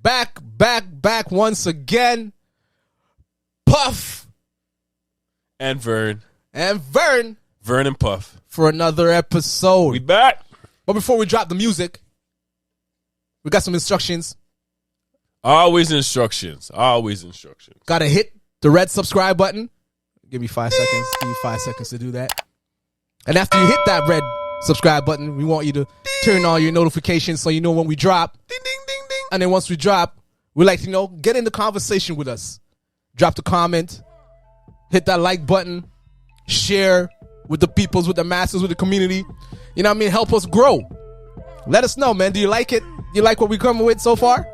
Back once again. Puff. And Vern. Vern and Puff. For another episode. We back. But before we drop the music, we got some instructions. Always instructions. Gotta hit the red subscribe button. Give me 5 seconds. Give you 5 seconds to do that. And after you hit that red subscribe button, we want you to turn on your notifications so you know when we drop. Ding, ding, ding, ding. And then once we drop, we like to get in the conversation with us. Drop the comment. Hit that like button. Share with the peoples, with the masses, with the community. You know what I mean? Help us grow. Let us know, man. Do you like it? You like what we coming with so far?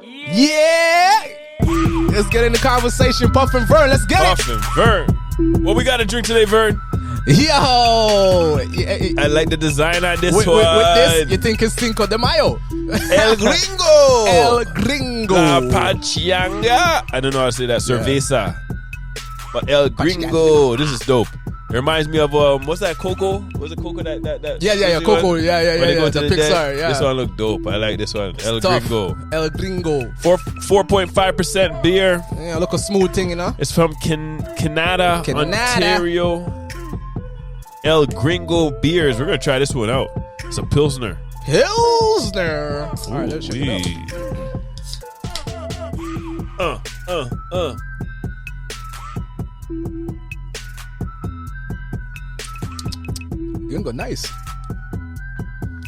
Yeah! Let's get in the conversation. Puff and Vern, let's get Puff and Vern. What we got to drink today, Vern? Yo! I like the design on this with one. With this, you think it's Cinco de Mayo? El Gringo! El Gringo! La Pachanga. I don't know how to say that. Cerveza. But El Gringo. This is dope. It reminds me of what's that, Coco? Was it Coco that Yeah, Coco. One? Yeah. The Pixar. Dead? Yeah. This one look dope. I like this one. El Gringo. El Gringo. 4.5% beer. Yeah, look a smooth thing, you know. It's from Canada, Ontario. El Gringo beers. We're gonna try this one out. It's a Pilsner. All right, let's check it out. Gringo, nice.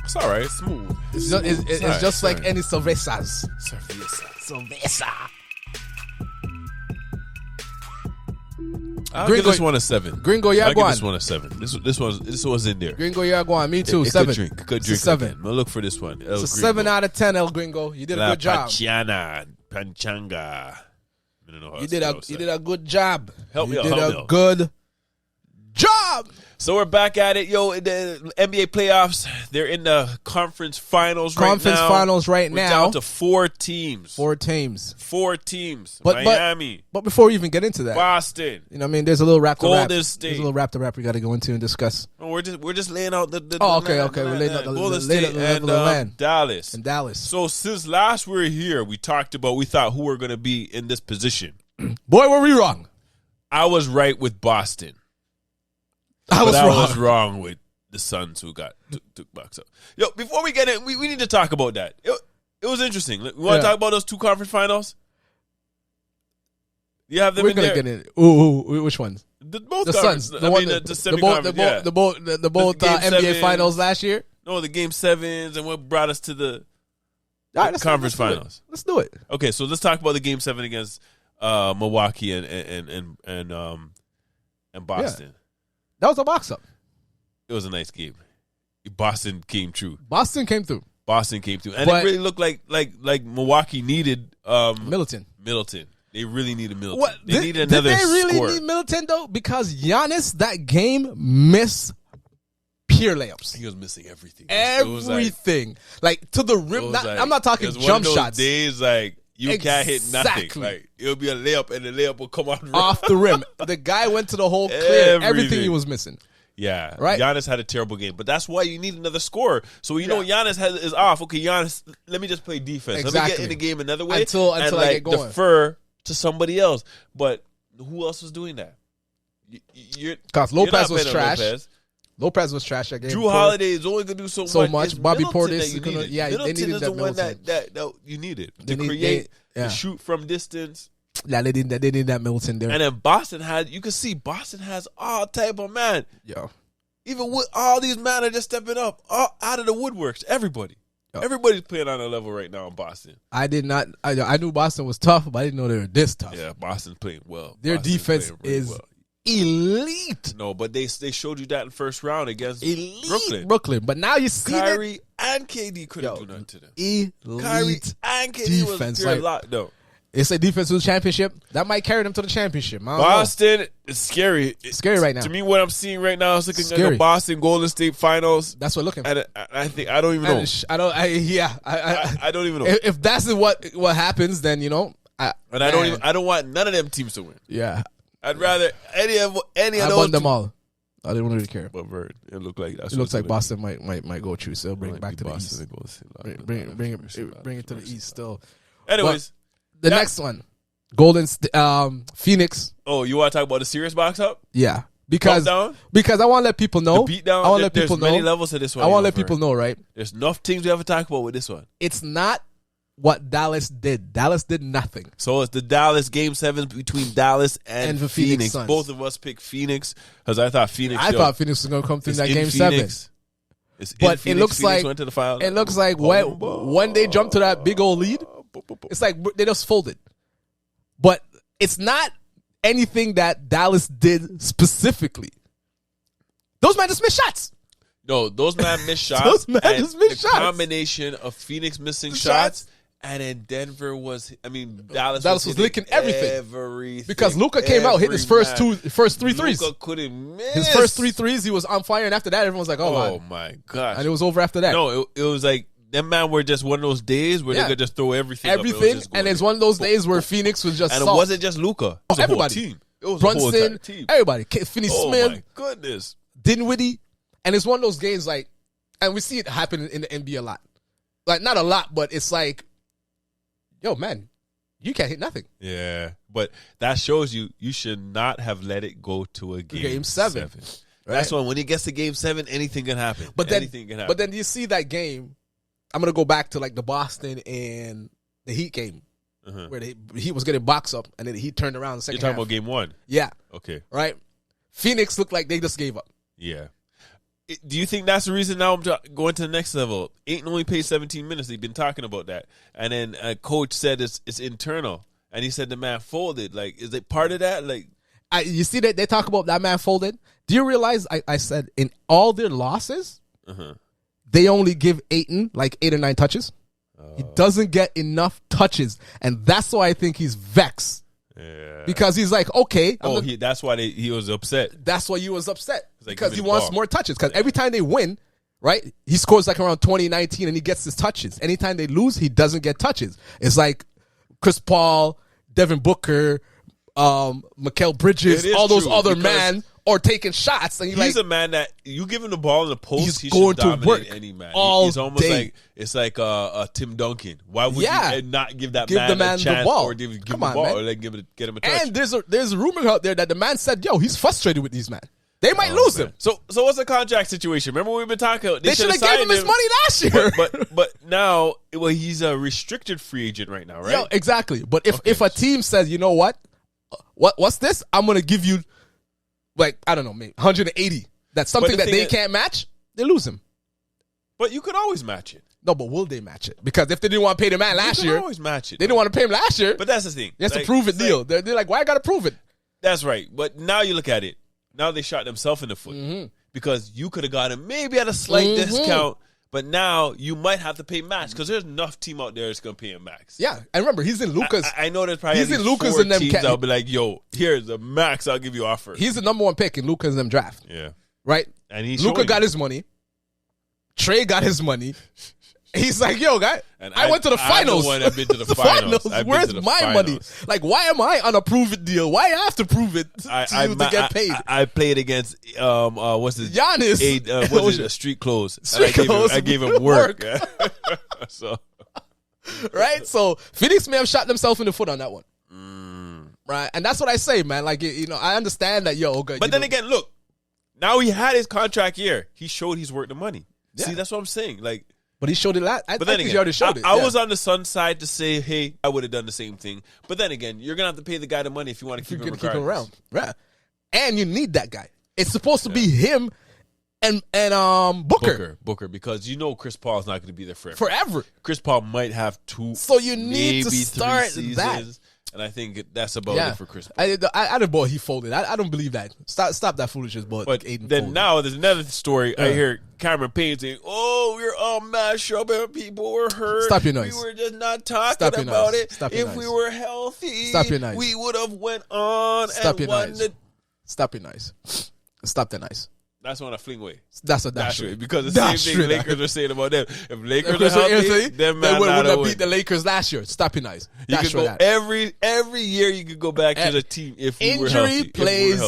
It's all right. It's smooth. It's just like any cervezas. Cerveza. I'll give this one a 7. Gringo, I'll give Yaguan. this one a 7. This was in there. Gringo, Yaguan. Me too. It 7. Could drink. 7. I'll look for this one. It's a 7 out of 10, El Gringo. You did a good job. Panchanga. I don't know how You did a good job. Help me out. You did a good job. So we're back at it, yo. The NBA playoffs. They're in the conference finals right now. We're down to 4 teams. 4 teams. 4 teams. But, Miami. But before we even get into that, Boston. You know what I mean? There's a little rap to rap. Golden State. There's a little rap to rap we got to go into and discuss. No, we're just laying out the okay. We're laying out the Golden State and land. Dallas. And Dallas. So since last we were here, we thought who were going to be in this position. Boy, were we wrong. I was right with Boston. I was wrong with the Suns who took box up. Yo, before we get in, we need to talk about that. It was interesting. We want to talk about those 2 conference finals? You have them We're in there? We're going to get in. Ooh, which ones? The Suns. The semiconference. The both NBA finals last year? No, the game 7s and what brought us to the conference finals. Let's do it. Okay, so let's talk about the game 7 against Milwaukee and Boston. Yeah. That was a box up. It was a nice game. Boston came through. Boston came through. And it really looked like Milwaukee needed Middleton. They really needed Middleton. They needed another score. Did they really scorer. need Middleton, though? Because Giannis, that game, missed pure layups. He was missing everything. Everything. Like, to the rim. I'm not talking jump one of those shots. days, like, you can't hit nothing. Like, it'll be a layup, and the layup will come off the rim. The guy went to the hole, clear everything he was missing. Yeah, right. Giannis had a terrible game, but that's why you need another scorer. So know Giannis is off. Okay, Giannis, let me just play defense. Exactly. Let me get in the game another way until I get going. Defer to somebody else. But who else was doing that? Because Lopez was trash. Lopez was trash that game. Drew Holiday is only going to do so much. Bobby Portis is going to. Yeah, they needed that Middleton. That you needed to create, to shoot from distance. Yeah, they need that Middleton there. And then you can see Boston has all type of man. Yo. Even with all these men are just stepping up out of the woodworks. Everybody. Yo. Everybody's playing on a level right now in Boston. I knew Boston was tough, but I didn't know they were this tough. Yeah, Boston's playing well. Their defense is elite. No, but they showed you that in the first round against Brooklyn. But now you see Kyrie and KD couldn't do nothing to them. Elite Kyrie and KD defense. Was lockdown. It's a defensive championship. That might carry them to the championship. Boston is scary. It's scary right now. To me, what I'm seeing right now is looking like the Boston Golden State Finals. That's what looking for. And I think I don't even know. I don't even know. If that's what happens, then I don't want none of them teams to win. Yeah, I'd rather any of those. I want them all. I didn't really care. But Vern, it looked like it looks like Boston might go through. So bring it back to the East. Bring it to the East still. Anyways, but the next one, Phoenix. Oh, you want to talk about the serious box up? Yeah, because I want to let people know. The beatdown. I want to let people know. There's many levels to this one. I want to let people know, right? There's enough things we have to talk about with this one. It's not what Dallas did. Dallas did nothing. So it's the Dallas Game 7 between Dallas and the Phoenix. Suns. Both of us picked Phoenix because I thought Phoenix. Thought Phoenix was going to come through that Game 7. But it looks like went to the final. It looks like when they jumped to that big old lead, it's like they just folded. But it's not anything that Dallas did specifically. Those men just missed shots. No, those men missed shots. Those men just missed shots. Combination of Phoenix missing shots. And then Denver Dallas was licking everything. Because Luka came out, hit his first three threes. Luka couldn't miss. His first 3 threes, he was on fire. And after that, everyone was like, oh my gosh. And it was over after that. No, it was like, them man were just one of those days where they could just throw everything up. And it's one of those days where Phoenix was just And soft. It wasn't just Luka. It was everybody. a whole team. It was Brunson, a whole team. Everybody. Finney-Smith. Oh my goodness. Dinwiddie. And it's one of those games like, and we see it happen in the NBA a lot. Like, not a lot, but it's like, yo, man, you can't hit nothing. Yeah, but that shows you should not have let it go to a game 7. Right? That's when he gets to Game 7, anything can happen. But then you see that game. I'm gonna go back to like the Boston and the Heat game where the Heat was getting boxed up, and then the Heat turned around in the second half. You're talking about Game 1? Yeah. Okay. Right. Phoenix looked like they just gave up. Yeah. Do you think that's the reason now I'm going to the next level? Ayton only played 17 minutes. They've been talking about that. And then a coach said it's internal. And he said the man folded. Like, is it part of that? Like, you see that they talk about that man folded? Do you realize I said in all their losses, they only give Ayton like 8 or 9 touches? He doesn't get enough touches. And that's why I think he's vexed. Yeah. Because he's like, okay. That's why he was upset. That's why he was upset. Like, because he wants more touches. Because every time they win, right, he scores like around 2019 and he gets his touches. Anytime they lose, he doesn't get touches. It's like Chris Paul, Devin Booker, Mikal Bridges, all those other men are taking shots. And he's a man that you give him the ball in the post, he's going to work any man. He's almost day. like it's like a Tim Duncan. Why would you not give that man a chance the ball. or give him the ball or like get him a touch? And there's a rumor out there that the man said, yo, he's frustrated with these men. They might lose him. So what's the contract situation? Remember we've been talking. They should have gave him his money last year. But now, he's a restricted free agent right now, right? Yo, exactly. But if a team says, you know what's this? I'm gonna give you, like, I don't know, maybe 180. That's something that they can't match. They lose him. But you could always match it. No, but will they match it? Because if they didn't want to pay the man last year, always match it. They didn't want to pay him last year. But that's the thing. It's a prove it deal. They're like, why I gotta prove it? That's right. But now you look at it. Now they shot themselves in the foot because you could have got him maybe at a slight discount, but now you might have to pay max because there's enough team out there that's gonna pay him max. Yeah, and remember he's in Luka's. I know there's probably he's in Luka's and them teams that'll be like, "Yo, here's the max. I'll give you offer." He's the number 1 pick in Luka's them draft. Yeah, right. And Luka got his money. Trey got his money. He's like, yo, guy, I went to the finals. I'm the one that been to the finals. Where's my money? Like, why am I on a prove it deal? Why I have to prove it to get paid? I played against what's his Giannis? Was it street clothes? I gave him work. So right, so Phoenix may have shot themselves in the foot on that one. Right, and that's what I say, man. Like, I understand that, okay. But then again, look, now he had his contract year. He showed he's worth the money. Yeah. See, that's what I'm saying. Like. But he showed it last. I think he already showed it. I was on the Suns side to say, hey, I would have done the same thing. But then again, you're gonna have to pay the guy the money if you want to keep him around. Right. And you need that guy. It's supposed to be him and Booker, because Chris Paul's not going to be there forever. Chris Paul might have 2. So you need to start that. And I think that's about it for Chris Paul. I don't believe he folded. I don't believe that. Stop that foolishness. But then folded. Now there's another story. I hear Cameron Payne saying, "Oh, we're all mashed up and people were hurt. Stop your noise. We were just not talking about it. If we were healthy, stop your noise. We would have went on Stop and your won noise. Stop your noise. Stop the noise. That's on a fling way. That's a dash way. Because the same thing Lakers are saying about them. If Lakers are healthy, they would have beat the Lakers last year. Stop your nice. You could go every year. You could go back to the team if we were healthy. Injury plays.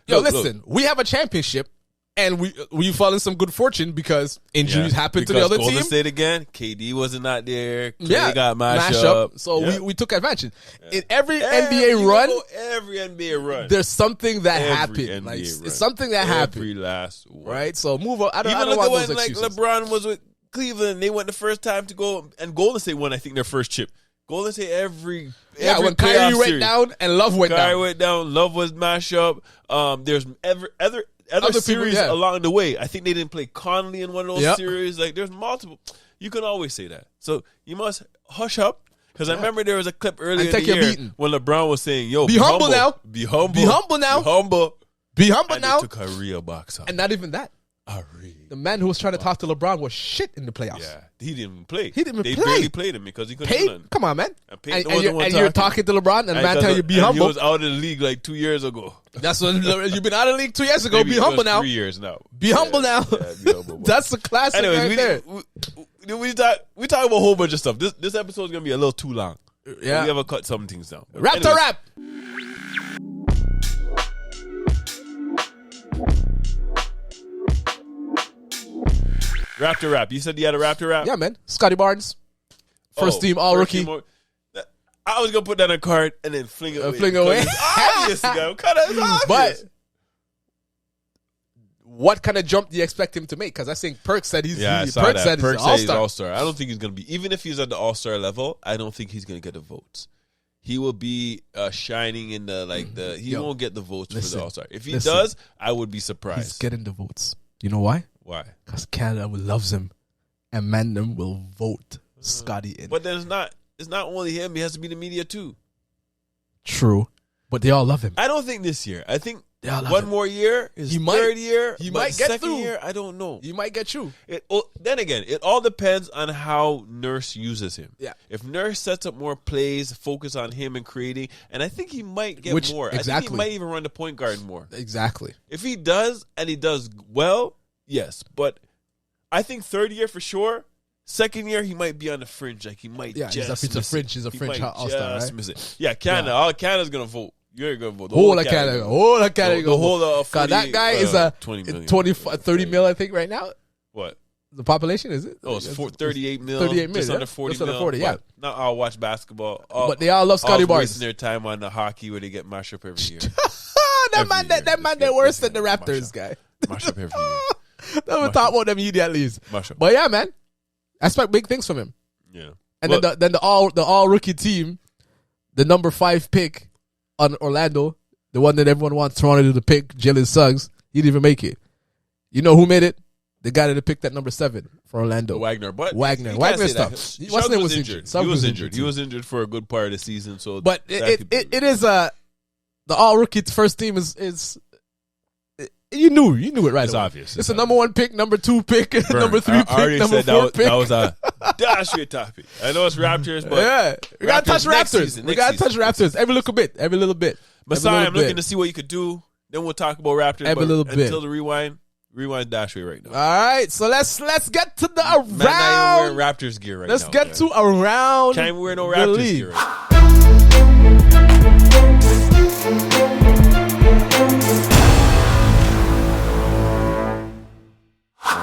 Yo, listen. We have a championship And we fell in some good fortine because injuries happened to the other Golden team. State again, KD wasn't not there. Clay got mashed up. So we took advantage. In every NBA run, every NBA run, there's something that happened. Like, it's something that happened. Every last one. Right? So move on. I don't look want at those when excuses. LeBron was with Cleveland. They went the first time to go, and Golden State won, I think, their first chip. Golden State every when Kyrie went series. down and Love went down. Kyrie went down. Love was mashed up. There's other series people, along the way. I think they didn't play Conley in one of those series. Like, there's multiple. You can always say that. So you must hush up. Because I remember there was a clip earlier in the year when LeBron was saying, "Yo, be humble now. Be humble. Be humble now. Be humble. Be humble and now." They took a real box out. And not even that. The man who was trying to talk to LeBron was shit in the playoffs. Yeah, he didn't even play. They barely played him because he couldn't do nothing. Come on, man. And you're talking to LeBron, and the man telling you be humble. He was out of the league like 2 years ago. That's what you've been out of the league 2 years ago. Be humble now. 3 years now. Be humble now. Be humble. That's a classic right there. We talk about a whole bunch of stuff. This episode is gonna be a little too long. Yeah, we have to cut some things down. Raptor rap. Raptor rap. You said you had a Raptor rap? Yeah, man. Scottie Barnes. First team all rookie. I was going to put that on a card and then fling it away. Fling away. It's obvious. But what kind of jump do you expect him to make? Because I think Perk said he's he's all-star. I don't think he's going to be. Even if he's at the all-star level, I don't think he's going to get the votes. He will be shining in the he won't get the votes for the all-star. If he does, I would be surprised. He's getting the votes. You know why? Why? Because Canada loves him, and Mandem will vote Scotty in. But then it's not only him. He has to be the media too. True, but they all love him. I don't think this year. I think one more year, third year, he might get second through. year, I don't know. He might get through. Then again, it all depends on how Nurse uses him. Yeah. If Nurse sets up more plays, focus on him and creating, and I think he might get more. Exactly. I think he might even run the point guard more. Exactly. If he does, and he does well, yes. But I think third year for sure. Second year, he might be on the fringe. Like, he might just he's a fringe. He's a fringe all-star, right? Miss it. Yeah, Canada. All Canada's going to vote. You're going to vote. The whole of Canada. The whole of Canada. The whole of 40, that guy is a 30 mil, I think, right now. What? The population, is it? Oh, it's 38 mil. 38 mil. Just under 40 just under 40, yeah. Not all watch basketball. But they all love Scottie Barnes. Wasting their time on the hockey where they get mashed up every year. that man, they're worse than the Raptors, guy. Mash up every year. Never talk about them immediately. But yeah, man. I expect big things from him. Yeah. And then the all rookie team, the number 5 pick on Orlando, the one that everyone wants Toronto to pick, Jalen Suggs, he didn't even make it. You know who made it? The guy that picked that number 7 for Orlando.Agner stuff. What's name was injured. He was injured. He was injured for a good part of the season. So, but it is the all rookie first team is. You knew it right. It's away. Obvious. It's a number 1 pick, number 2 pick, Vern, number 3 pick, number 4 pick. That was a dash topic. I know it's Raptors, but yeah, we gotta touch Raptors. We gotta touch Raptors every little bit. Messiah, I'm looking to see what you could do. Then we'll talk about Raptors every little bit until the rewind Dashway right now. All right, so let's get to the around. Man, not even wearing Raptors gear right now. Let's get to around. Can't even wear no Raptors gear. Right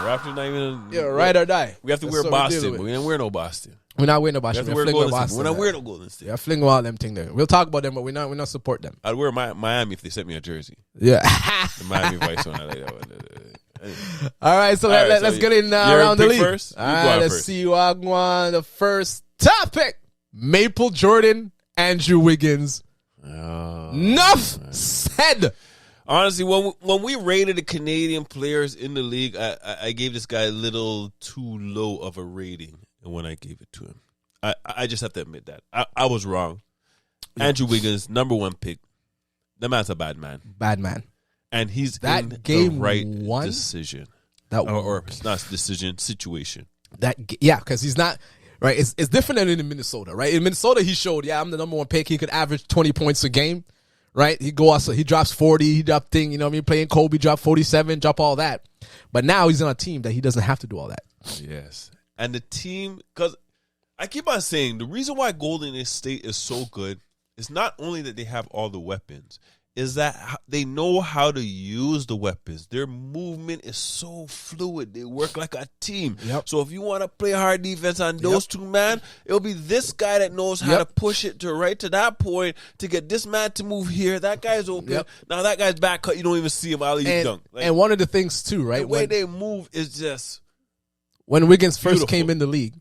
Raptors not even ride or die. We have to wear Boston, but we didn't wear no Boston. We're not wearing no Boston. We're not wearing no Golden State. Yeah, fling all them thing there. We'll talk about them, but we're not support them. I'd wear Miami if they sent me a jersey. Yeah, the Miami Vice one. I like that one. Anyway. All right, so let's get in around the league. First? All right, let's see who I won the first topic. Maple Jordan, Andrew Wiggins. Enough said. Honestly, when we rated the Canadian players in the league, I gave this guy a little too low of a rating when I gave it to him. I just have to admit that. I was wrong. Yeah. Andrew Wiggins, number 1 pick. The man's a bad man. Bad man. And he's that in game the right one, decision. Or not decision, situation. Because he's not... Right, it's different than in Minnesota, right? In Minnesota, he showed, I'm the number 1 pick. He could average 20 points a game. Right, he drops 40, he dropped thing, playing Kobe, drop 47, drop all that. But now he's on a team that he doesn't have to do all that. Yes, and the team, because I keep on saying the reason why Golden State is so good is not only that they have all the weapons, is that they know how to use the weapons. Their movement is so fluid. They work like a team. Yep. So if you want to play hard defense on those two man, it'll be this guy that knows how to push it to that point to get this man to move here. That guy's open. Yep. Now that guy's back cut. You don't even see him. I'll dunk. Like, and one of the things too, right? The way they move is just when Wiggins first came in the league.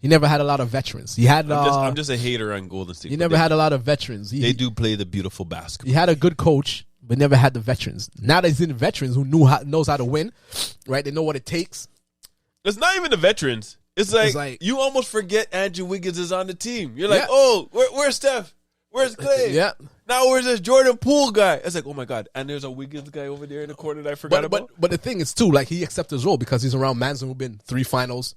He never had a lot of veterans. He had. I'm just a hater on Golden State. He never had a lot of veterans. They do play the beautiful basketball. He had a good coach, but never had the veterans. Now that he's in the veterans who knows how to win, right? They know what it takes. It's not even the veterans. It's like you almost forget Andrew Wiggins is on the team. You're like, where's Steph? Where's Clay? Yeah. Now where's this Jordan Poole guy? It's like, oh my God. And there's a Wiggins guy over there in the corner that I forgot about. But the thing is too, like he accepted his role because he's around Manson who've been 3 finals.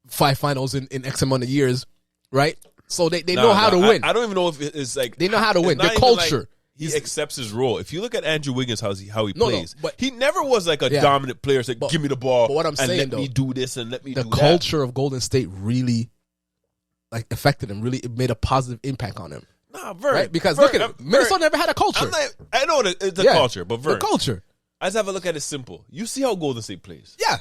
5 finals in X amount of years, right? So they know how to win. I don't even know if it's like they know how to win. Their culture. Like he accepts his role. If you look at Andrew Wiggins, how he plays, but he never was like a dominant player. It's like, give me the ball. But what I'm saying, let me do this and let me do that. The culture of Golden State really like affected him. Really, it made a positive impact on him. Nah, Vern. Right? Because look at it. Minnesota never had a culture. I know it's a culture, but Vern. The culture. I just have a look at it simple. You see how Golden State plays. Yeah.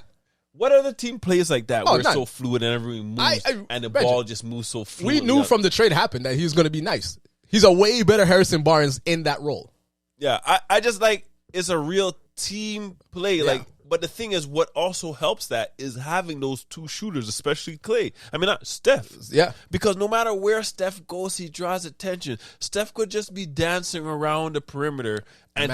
What other team plays like that where it's so fluid and everything moves and the ball just moves so fluid? We knew from the trade happened that he was going to be nice. He's a way better Harrison Barnes in that role. Yeah, I just like it's a real team play. Yeah. Like, but the thing is, what also helps that is having those 2 shooters, especially Clay. I mean, not Steph. Yeah. Because no matter where Steph goes, he draws attention. Steph could just be dancing around the perimeter. And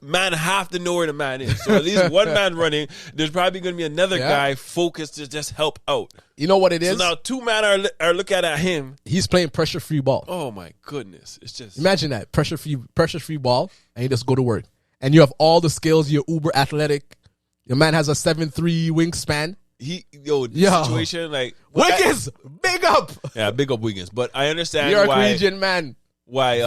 man have to know where the man is. So at least one man running, there's probably going to be another guy focused to just help out. You know what it is? So now 2 men are looking at him. He's playing pressure-free ball. Oh, my goodness. It's just... Imagine that. Pressure-free ball, and you just go to work. And you have all the skills. You're uber athletic. Your man has a 7'3" wingspan. Situation, like... Wiggins! Big up! Yeah, big up Wiggins. But I understand New York region, man. Why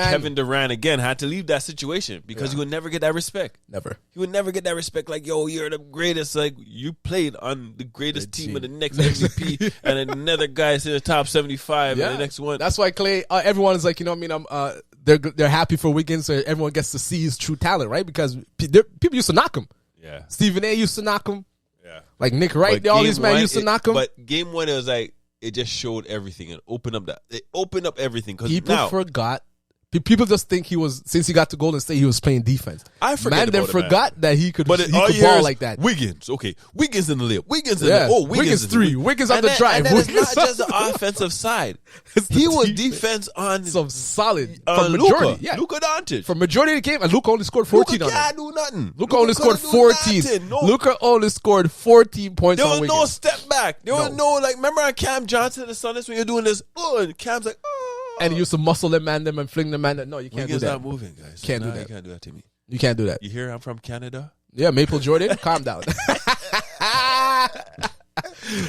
Kevin Durant again had to leave that situation because he would never get that respect. Never. He would never get that respect. Like, yo, you're the greatest. Like, you played on the greatest team of the next MVP, and another guy's in the top 75 and the next one. That's why Clay. Everyone is like, you know what I mean? They're happy for Wiggins. So everyone gets to see his true talent, right? Because people used to knock him. Yeah. Stephen A. used to knock him. Yeah. Like Nick Wright, all these men used to knock him. But game 1, it was like. It just showed everything and opened up everything. People forgot. People just think since he got to Golden State, he was playing defense. I forget Man, forgot that he could ball like that. Wiggins, okay. Wiggins in the layup. Wiggins Wiggins 3. Wiggins on the drive. And it's not just the offensive side. He was defense on some solid from majority. Luka. Yeah. Luka Doncic. For majority of the game, and Luka only scored 14 on him. Luka do nothing. Luka only scored 14. Luka only scored 14 points on Wiggins. There was no step back. There was no, like, remember on Cam Johnson and Sunners when you're doing this, and Cam's like, and he used to muscle them and fling them No, you can't do that. Not moving, guys. Can't do that. You can't do that to me. You can't do that. You hear I'm from Canada? Yeah, Maple Jordan. Calm down.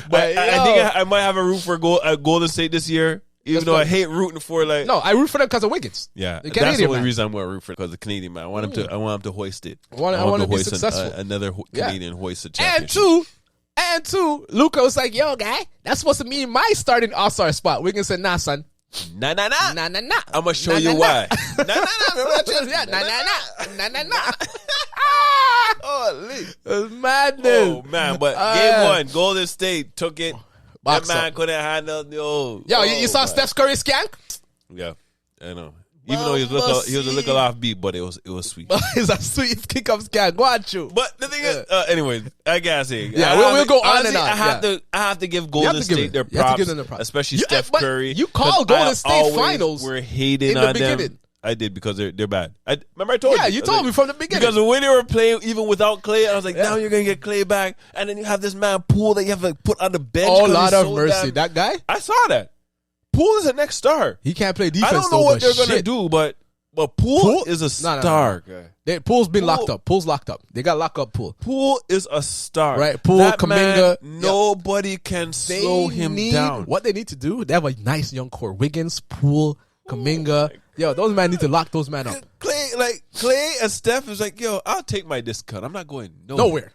But I think I might have a root for Golden State this year. Even though I hate rooting for No, I root for them because of Wiggins. Yeah, that's the only reason I'm going to root for because of the Canadian man. I want him to hoist it. I want him to be successful. Another Canadian hoist a championship. And two, Luka was like, yo, guy, that's supposed to mean my starting all-star spot. Wiggins said, nah, son. Nah. I'm going to show you why. Nah. Holy. Madness. Oh, man. But game 1, Golden State took it. That man couldn't handle the Yo, you saw Steph Curry skank? Yeah, I know. Even though he was a little off beat, but it was sweet. It's a sweet kick up skank. Go on, you. But the thing is, anyway, I gotta say, we'll go on and on. I have to give Golden State their props, especially Steph Curry. You called Golden State Finals. We're hating on them. I did because they're bad. Remember I told you. Yeah, you told me from the beginning. Because the way they were playing, even without Clay, I was like, now you're going to get Clay back. And then you have this man, Poole, that you have to put on the bench. Oh, Lord of mercy. That guy? I saw that. Poole is the next star. He can't play defense. I don't know what they're going to do, but Poole is a star. No. Poole's been locked up. Poole's locked up. They got locked up, Poole. Poole is a star. Right, Poole, Kuminga. Nobody can slow him down. What they need to do, they have a nice young core. Wiggins, Poole, Kuminga. Yo, those men need to lock those men up. Clay and Steph is like, yo, I'll take my discount. I'm not going nowhere.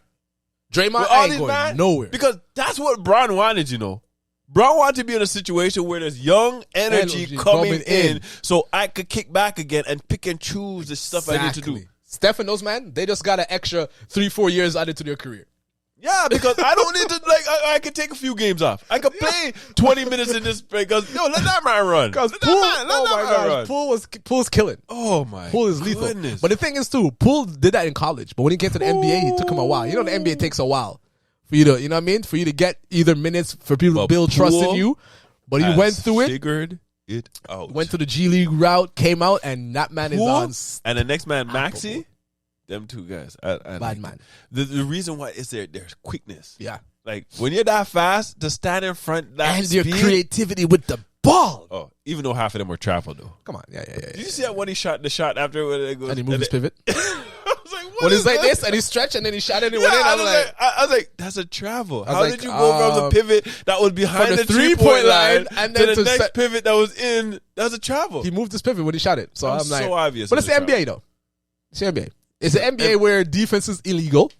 Draymond ain't going nowhere. Because that's what Bron wanted, you know. Bro, want to be in a situation where there's young energy coming in, so I could kick back again and pick and choose the stuff I need to do. Steph and those man, they just got an extra 3-4 years added to their career. Yeah, because I don't need to, I could take a few games off. I could play 20 minutes in this because, let that man run. Because Poole was killing. Oh, my Poole is lethal. goodness. But the thing is, too, Poole did that in college. But when he came to the NBA, he took him a while. You know, the NBA takes a while for you to, you know what I mean? For you to get either minutes, for people to build trust in you. But he went through it. Figured it out. Went to the G League route, came out, and that man is on. And the next man, Maxey. Them two guys. Bad man. The reason why is their quickness. Yeah. Like, when you're that fast, to stand in front, that and speed, your creativity with the ball. Oh, even though half of them were travel, though. Come on. Yeah. Did you see that when he shot the shot after? And he moved his pivot. I was like, what when is it's like that? this, and he stretched, and then he shot it and went in. I was like, that's a travel. How like, did you go from the pivot that was behind the 3-point line and to then the next pivot that was in? That was a travel. He moved his pivot when he shot it. So I'm like, so obvious. But it's the NBA, though. It's the NBA. It's the NBA where defense is illegal.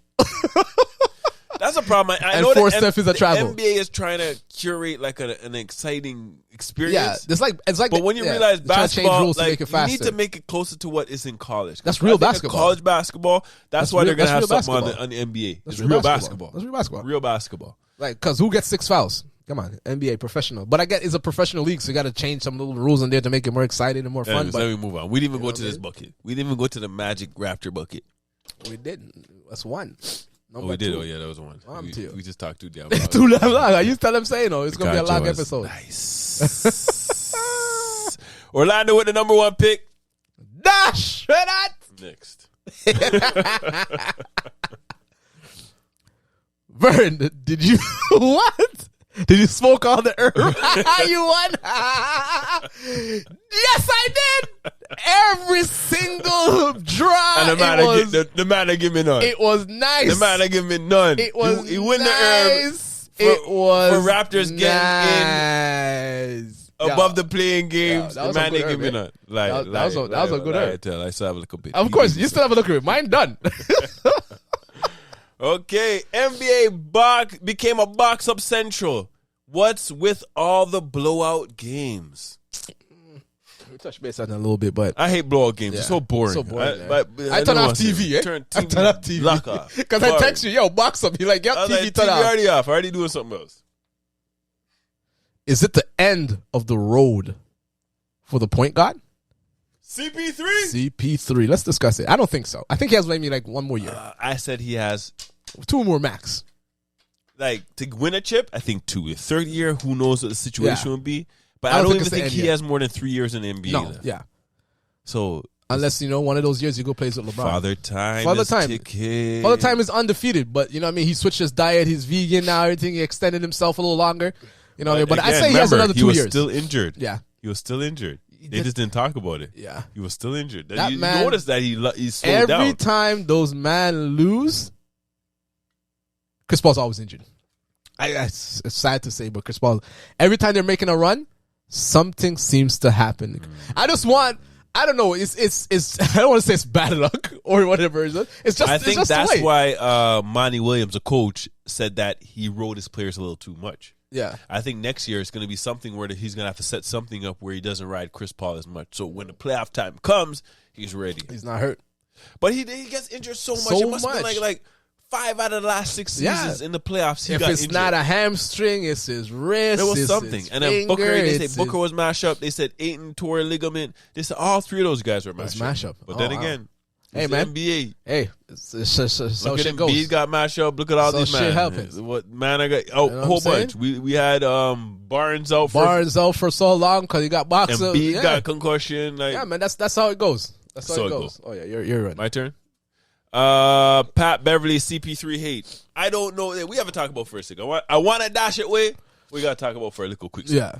That's a problem. I and know force stuff is a travel. The NBA is trying to curate like an exciting experience. Yeah, it's like. But when you realize basketball, like, you need to make it closer to what is in college. That's real basketball. College basketball. That's why they're gonna have something on the NBA. That's real basketball. That's real basketball. Real basketball. Like, because who gets 6 fouls? Come on, NBA professional. But I get it's a professional league, so you got to change some little rules in there to make it more exciting and more fun. But let me move on. We didn't even go to this bucket. We didn't even go to the Magic Raptor bucket. We didn't. That's one. We did. Oh, yeah, that was one. We just talked too damn long. Too long. I used to tell them saying, it's going to be a long episode. Nice. Orlando with the number 1 pick. Dash! That. Next. Vern, did you what? Did you smoke all the herb? You won? Yes, I did. Every single draw. And the man that give me none. It was nice. The man that give me none. It was he win nice. The herb. For Raptors nice. Getting in above the playing games. The man that give me none. That was a good herb. I still have a little bit. Of course, you still have a look at it. Mine done. Okay, NBA became a box-up central. What's with all the blowout games? We touched base on that a little bit, but I hate blowout games. It's so boring. I turn off TV, I turn off TV. Lock off. Because I text you, yo, box up. You're like, yep, TV turn off. Already off. Already doing something else. Is it the end of the road for the point guard? CP3. Let's discuss it. I don't think so. I think he has maybe like 1 more year. I said he has 2 more max. Like, to win a chip, I think 2. The third year, who knows what the situation would be. But I don't even think he has more than 3 years in the NBA. No, left. yeah. So unless, one of those years you go plays with LeBron. Father Time is undefeated, but you know what I mean? He switched his diet, he's vegan now, everything, he extended himself a little longer. But again, I say he has another 2 years. He was still injured. Yeah. He was still injured. They just didn't talk about it. Yeah. He was still injured. That you man, notice that he slowed down. Every time those men lose, Chris Paul's always injured. It's sad to say, but Chris Paul, every time they're making a run, something seems to happen. I don't know. It's I don't want to say it's bad luck or whatever. It's just. I think it's just that's the way. why Monty Williams, a coach, said that he rode his players a little too much. Yeah. I think next year it's going to be something where he's going to have to set something up where he doesn't ride Chris Paul as much. So when the playoff time comes, he's ready. He's not hurt. But he gets injured so much. It must have been like 5 out of the last 6 seasons in the playoffs. He got injured. Not a hamstring, it's his wrist. There was something. His and then finger, they said Booker was mashed up. They said Ayton tore a ligament. They said all 3 of those guys were mashed up. But then again, hey man, NBA. Hey, so shit goes. Embiid got mashed up. Look at all these shit happens. What man? I got a whole bunch. We had Barnes out for so long because he got boxed. Embiid got concussion. Yeah, man, that's how it goes. That's how it goes. Oh yeah, you're right. My turn. Pat Beverley, CP3 hate. I don't know. We haven't talked about for a second. I want to dash it way. We got to talk about for a little quick second. Yeah.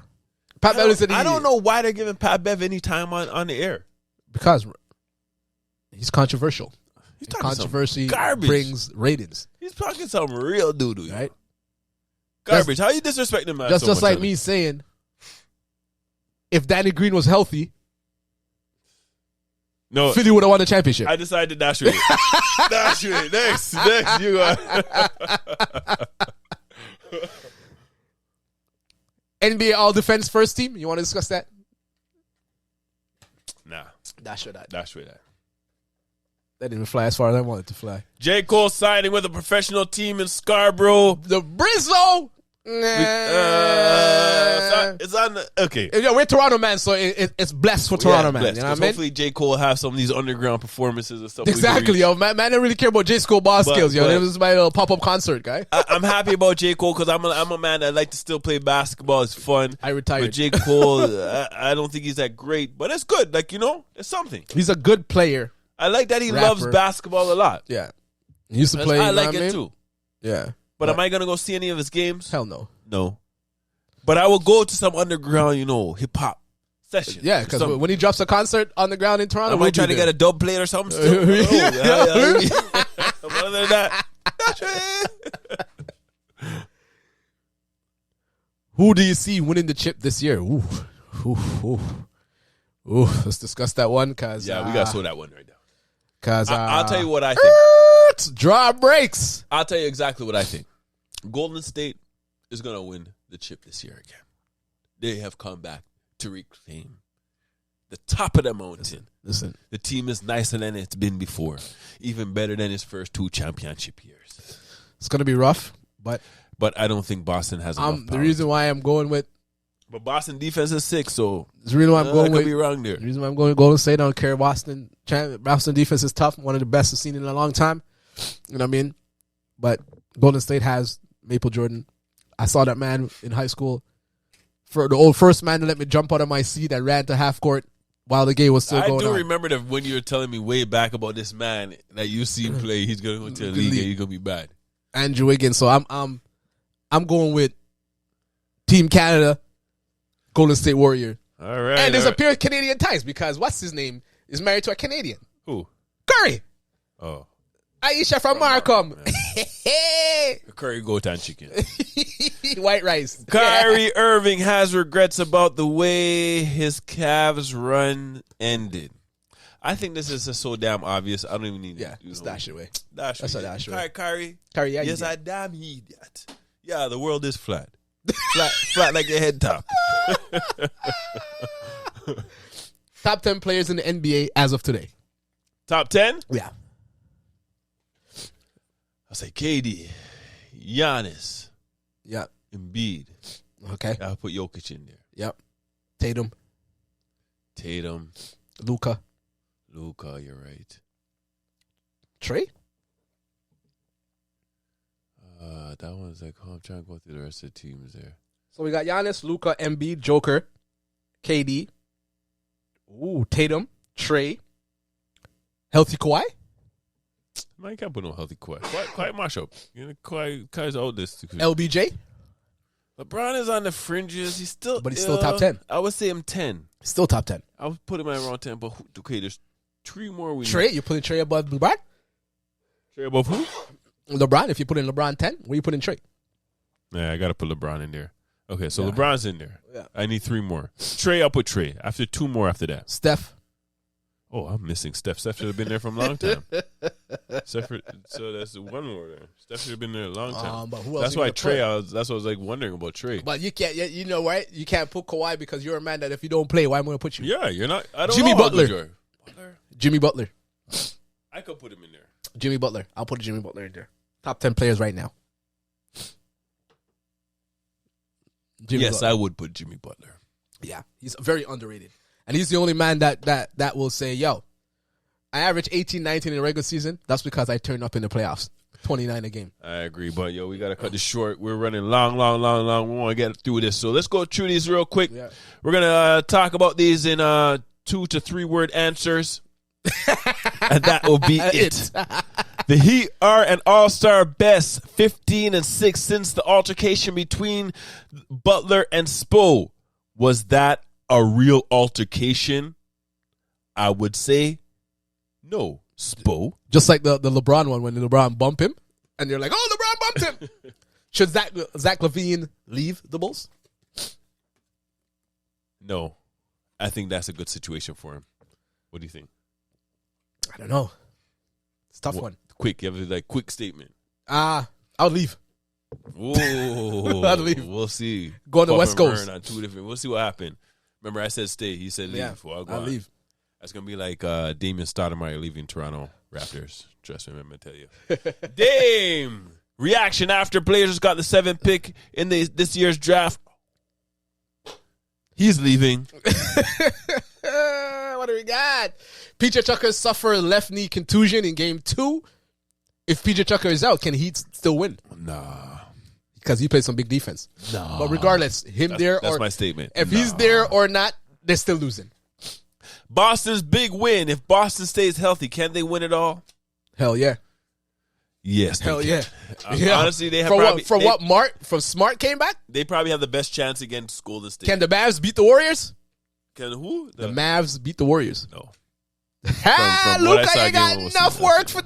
Pat Beverley said I don't know why they're giving Pat Bev any time on the air. Because he's controversial. Controversy brings ratings. He's talking some real doo-doo. Right? Garbage. How you disrespecting him? That's just like me saying, if Danny Green was healthy, no, Philly would have won the championship. I decided to dash with it. Dash with it. Next, you are. NBA All Defense first team. You want to discuss that? Nah. That's right. That's straight that. That didn't fly as far as I wanted to fly. J. Cole signing with a professional team in Scarborough. The Brizzo. It's on the, okay. Yeah, we're Toronto, man, so it's blessed for Toronto, man. Blessed, you know what I mean? hopefully J. Cole will have some of these underground performances and stuff. Exactly, yo. Man didn't really care about J. Cole ball skills, yo. It was my little pop-up concert, guy. I'm happy about J. Cole because I'm a man that like to still play basketball. It's fun. I retired. But J. Cole, I don't think he's that great, but it's good. Like, it's something. He's a good player. I like that he loves basketball a lot. Yeah. He used to play. I like it too. Yeah. But am I going to go see any of his games? Hell no. No. But I will go to some underground, hip hop session. Yeah, because when he drops a concert on the ground in Toronto, I might try to get a dub plate or something. Still. Other than that, who do you see winning the chip this year? Ooh. Let's discuss that one, cause we gotta show that one right now. Cause I'll tell you what I think. Draw breaks. I'll tell you exactly what I think. Golden State is gonna win the chip this year again. They have come back to reclaim the top of the mountain. Listen. The team is nicer than it's been before. Even better than its first 2 championship years. It's going to be rough, but I don't think Boston has enough power. The reason why I'm going with... But Boston defense is sick, so... The reason why I'm going with... I could be wrong there. The reason why I'm going to Golden State, I don't care. Boston defense is tough. One of the best I've seen in a long time. You know what I mean? But Golden State has Maple Jordan. I saw that man in high school. For the old first man to let me jump out of my seat that ran to half court while the game was still going on. I do remember that when you were telling me way back about this man that you see play, he's going to go to the league and he's going to be bad. Andrew Wiggins. So I'm going with Team Canada, Golden State Warrior. All right. And there's a pure Canadian ties because what's his name is married to a Canadian. Who? Curry. Oh. Aisha from Markham. Curry goat and chicken. White rice. Kyrie Irving has regrets about the way his Cavs run ended. I think this is just so damn obvious. I don't even need to dash it away. That's a dash away. Kyrie, yeah, yes, I damn idiot. Yeah, the world is flat. flat like your head top. Top 10 players in the NBA as of today. Top 10? Yeah. I'll say KD, Giannis, yep, Embiid. Okay. I'll put Jokic in there. Yep. Tatum. Luka, you're right. Trey? That one's like, I'm trying to go through the rest of the teams there. So we got Giannis, Luka, Embiid, Joker, KD. Ooh, Tatum, Trey. Healthy Kawhi? Man, you can't put no healthy Kawhi. Quiet mashup. Kawhi's out this. LBJ? LeBron is on the fringes. He's still... But he's still top 10. I would say him 10. Still top 10. I would put him at around 10, but okay, there's 3 more we Trey? You're putting Trey above LeBron? Trey above who? LeBron. If you put in LeBron 10, where you put in Trey? Yeah, I got to put LeBron in there. Okay, so LeBron's in there. Yeah. I need 3 more. Trey, I'll put Trey. After 2 more after that. Steph. Oh, I'm missing Steph. Steph should have been there from a long time. So that's 1 more there. Steph should have been there a long time. But who else that's why Trey. That's what I was like wondering about Trey. But you can't. You know, right? You can't put Kawhi because you're a man that if you don't play, why am I going to put you? Yeah, you're not. I don't Jimmy know Butler. Jimmy Butler. I could put him in there. Jimmy Butler. I'll put Jimmy Butler in there. Top 10 players right now. Yes, I would put Jimmy Butler. Yeah, he's very underrated. And he's the only man that will say, yo, I average 18, 19 in the regular season. That's because I turned up in the playoffs. 29 a game. I agree, but we got to cut this short. We're running long. We want to get through this. So let's go through these real quick. Yeah. We're going to talk about these in 2 to 3 word answers. And that will be it. The Heat are an all-star best, 15-6 since the altercation between Butler and Spo. Was that a real altercation? I would say no. Spo. Just like the LeBron one when LeBron bumped him, and you're like, oh, LeBron bumped him. Should Zach LaVine leave the Bulls? No. I think that's a good situation for him. What do you think? I don't know. It's a tough one. Quick. You have a quick statement. I'll leave. Ooh, I'd leave. we'll see. Go on the Puff West and Coast. Vern on 2 different. We'll see what happened. Remember, I said stay. He said leave. Yeah, Before I'll leave. That's gonna be like Damian Stoudemire leaving Toronto Raptors. Trust me, I'm gonna tell you. Dame reaction after Blazers got the 7th pick in this year's draft. He's leaving. What do we got? PJ Tucker suffered left knee contusion in game 2. If PJ Tucker is out, can he still win? Nah, because he played some big defense. No. But regardless, that's my statement. If he's there or not, they're still losing. Boston's big win. If Boston stays healthy, can they win it all? Hell yeah. Yes. Hell yeah. Honestly, they have from Smart came back? They probably have the best chance against Golden State. Can the Mavs beat the Warriors? Can who? The Mavs beat the Warriors. No. Luka, you got enough work for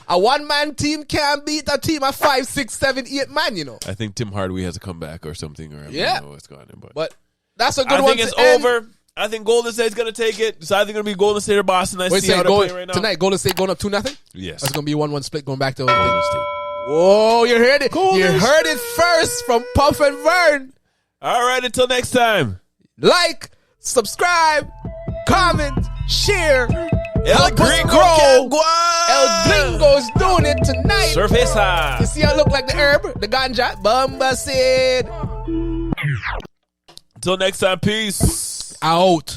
a one-man team can't beat a team of 5, 6, 7, 8 man, you know. I think Tim Hardaway has to come back or something. Or I don't know what's going on. But that's a good one. I think it's over. I think Golden State's going to take it. So I think it's going to be Golden State or Boston. I see how they're playing right now. Tonight, Golden State going up 2-0? Yes. It's going to be 1-1 split going back to Golden State. Whoa, you heard it. Heard it first from Puff and Vern. All right, until next time. Like, subscribe, comment, share. El Gringo. El Gringo's doing it tonight. Surface. You see how it look like the herb? The ganja? Bumba said. Until next time, peace. Out.